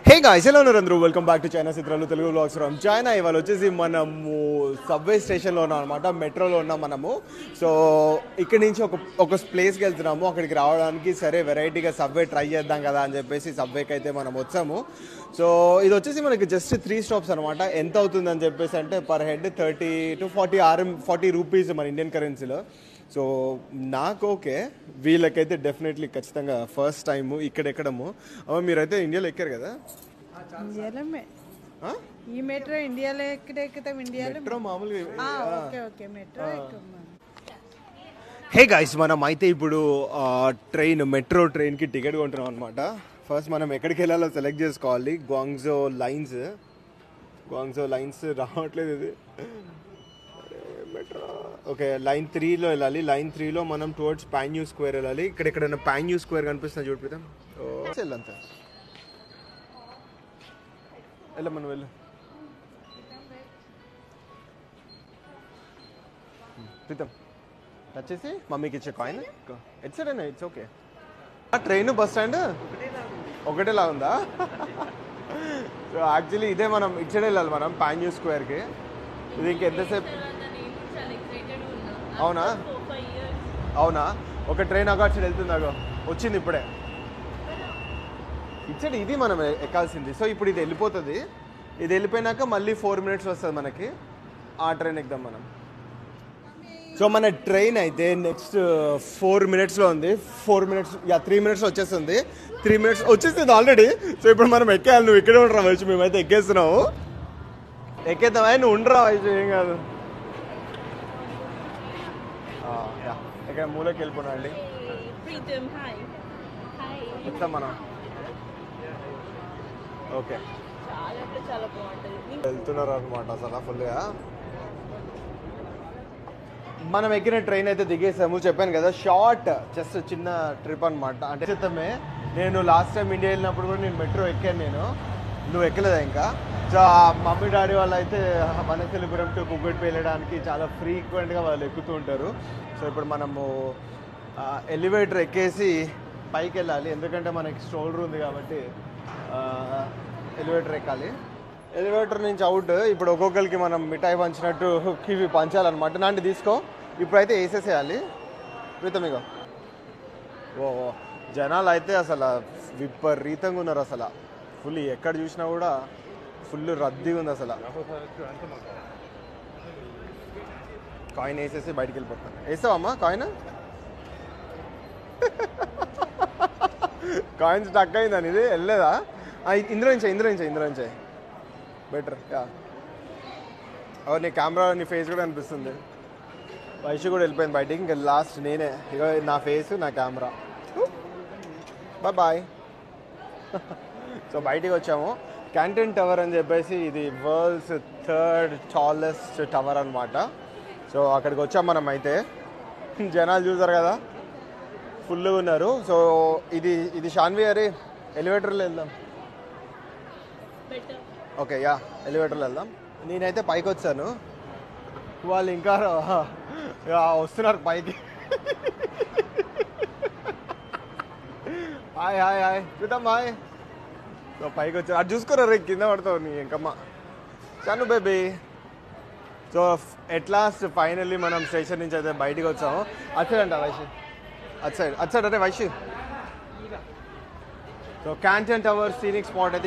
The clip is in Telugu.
హే గాయ్స్, ఎలా ఉన్నారు అందరూ? వెల్కమ్ బ్యాక్ టు చైనా చిత్రాలు తెలుగు వ్లాగ్స్ ఫ్రమ్ చైనా. ఇవాళ వచ్చేసి మనము సబ్వే స్టేషన్లో ఉన్నాం అనమాట, మెట్రోలో ఉన్నాం మనము. సో ఇక్కడి నుంచి ఒక ప్లేస్కి వెళ్తున్నాము. అక్కడికి రావడానికి సరే వెరైటీగా సబ్వే ట్రై చేద్దాం కదా అని చెప్పేసి సబ్వేకి అయితే మనం వచ్చాము. సో ఇది వచ్చేసి మనకి జస్ట్ 3 స్టాప్స్ అనమాట. ఎంత అవుతుందని చెప్పేసి అంటే పర్ హెడ్ 30 to 40 రూపీస్ మన ఇండియన్ కరెన్సీలో. సో నాకు ఓకే, వీళ్ళకైతే డెఫినెట్లీ ఖచ్చితంగా ఫస్ట్ టైము ఇక్కడ ఎక్కడము. మీరైతే ఇండియాలో ఎక్కారు కదా? ఇండియాలో ఈ మెట్రో ఇండియాలో ఎక్కుతాం. ఇండియాలో మెట్రో మామూలుగా. Okay okay metro hey guys, మనం అయితే ఇప్పుడు మెట్రో ట్రైన్కి టికెట్ కొంటున్నాం అనమాట. ఫస్ట్ మనం ఎక్కడికి వెళ్ళాలో సెలెక్ట్ చేసుకోవాలి. గ్వాంగ్జో లైన్స్ రావట్లేదు ఇది. మెట్రో ఓకే, లైన్ 3లో వెళ్ళాలి. లైన్ 3లో మనం టువర్డ్స్ పాన్యూ స్క్వేర్ వెళ్ళాలి. ఇక్కడ ఎక్కడైనా పాన్యూ స్క్వేర్ కనిపిస్తుంది చూపిద్దాం. వెళ్ళంతా వెళ్ళ మనం వెళ్ళు ప్రీతం వచ్చేసి మమ్మీకి ఇచ్చే కాయిన్ ఎట్సైనా it's okay. Train bus stand ఒకటేలా ఉందా? సో యాక్చువల్లీ ఇదే మనం ఇచ్చే వెళ్ళాలి మనం పాన్యూ స్క్వేర్కి. ఇది ఇంకెంతసేపు? అవునా ఒక ట్రైన్ అటు వెళ్తుంది, వచ్చింది ఇప్పుడే. ఇచ్చాడు, ఇది మనం ఎక్కాల్సింది. సో ఇప్పుడు ఇది వెళ్ళిపోతుంది. ఇది వెళ్ళిపోయినాక మళ్ళీ 4 minutes వస్తుంది మనకి. ఆ ట్రైన్ ఎక్కుదాం మనం. సో మన ట్రైన్ అయితే నెక్స్ట్ 4 minutesలో ఉంది. 3 minutes వచ్చేస్తుంది. 3 minutes వచ్చేస్తుంది ఆల్రెడీ. సో ఇప్పుడు మనం ఎక్కేయాలి. నువ్వు ఇక్కడే ఉండరా వచ్చి, మేమైతే ఎక్కేస్తున్నావు. ఎక్కేద్దామా? నువ్వు ఉండరా వచ్చి, ఏం కాదు. ఇక్కడ మూలకి వెళ్ళిపోయినా అండి. చెప్తాం మనం. ఓకే, వెళ్తున్నారు అనమాట అసలు ఫుల్గా. మనం ఎక్కిన ట్రైన్ అయితే దిగేసాము. చెప్పాను కదా, షార్ట్ జస్ట్ చిన్న ట్రిప్ అనమాట. అంటే చిత్తమే, నేను లాస్ట్ టైం ఇండియా వెళ్ళినప్పుడు కూడా నేను మెట్రో ఎక్కాను. నువ్వు ఎక్కలేదా ఇంకా? సో మమ్మీ డాడీ వాళ్ళు అయితే వనస్థలిపురం టు కుక్కట్పల్లి వెళ్ళడానికి చాలా ఫ్రీక్వెంట్గా వాళ్ళు ఎక్కుతూ ఉంటారు. సో ఇప్పుడు మనము ఎలివేటర్ ఎక్కేసి పైకి వెళ్ళాలి, ఎందుకంటే మనకి స్టోర్ ఉంది కాబట్టి ఎలివేటర్ ఎక్కాలి. ఎలివేటర్ నుంచి అవుట్. ఇప్పుడు ఒక్కొక్కరికి మనం మిఠాయి పంచినట్టు ఇవి పంచాలన్నమాట. నాంటి తీసుకో. ఇప్పుడైతే వేసేసేయాలి. ప్రీతమిగా ఓ జనాలు అయితే అసలు విపరీతంగా ఉన్నారు. అసలు ఫుల్ ఎక్కడ చూసినా కూడా ఫుల్ రద్దీగా ఉంది అసలు. కాయిన్ వేసేసి బయటికి వెళ్ళిపోతాను. వేస్తావమ్మా కాయిన్? కాయిన్ స్టక్ అయిందని ఇది వెళ్ళలేదా? ఇందులో నుంచే బెటర్. నీ కెమెరా నీ ఫేస్ కూడా అనిపిస్తుంది. వైషు కూడా వెళ్ళిపోయింది బయటికి. ఇంకా లాస్ట్ నేనే. ఇక నా ఫేస్ నా కెమెరా. బాయ్. సో బయటికి వచ్చాము. క్యాంటీన్ టవర్ అని చెప్పేసి ఇది వరల్డ్స్ 3rd టాలెస్ట్ టవర్ అనమాట. సో అక్కడికి వచ్చాం మనం. అయితే జనాలు చూసారు కదా, ఫుల్గా ఉన్నారు. సో ఇది షాన్వి అరే ఎలివేటర్లో వెళ్దాం. ఓకే ఎలివేటర్లో వెళ్దాం. నేనైతే పైకి వచ్చాను, వాళ్ళు ఇంకా వస్తున్నారు పైకి. హాయ్ చూద్దాం హాయ్. సో పైకి వచ్చాను. అది చూసుకోరా రే, కింద పడతావు నీ ఇంకమ్మ. Chanu baby. So at last finally మనం స్టేషన్ నుంచి అయితే బయటికి వచ్చాము. అచ్చాడంట వైషి, అటు సైడ్ అరే Vaishi. So canteen tower scenic spot అయితే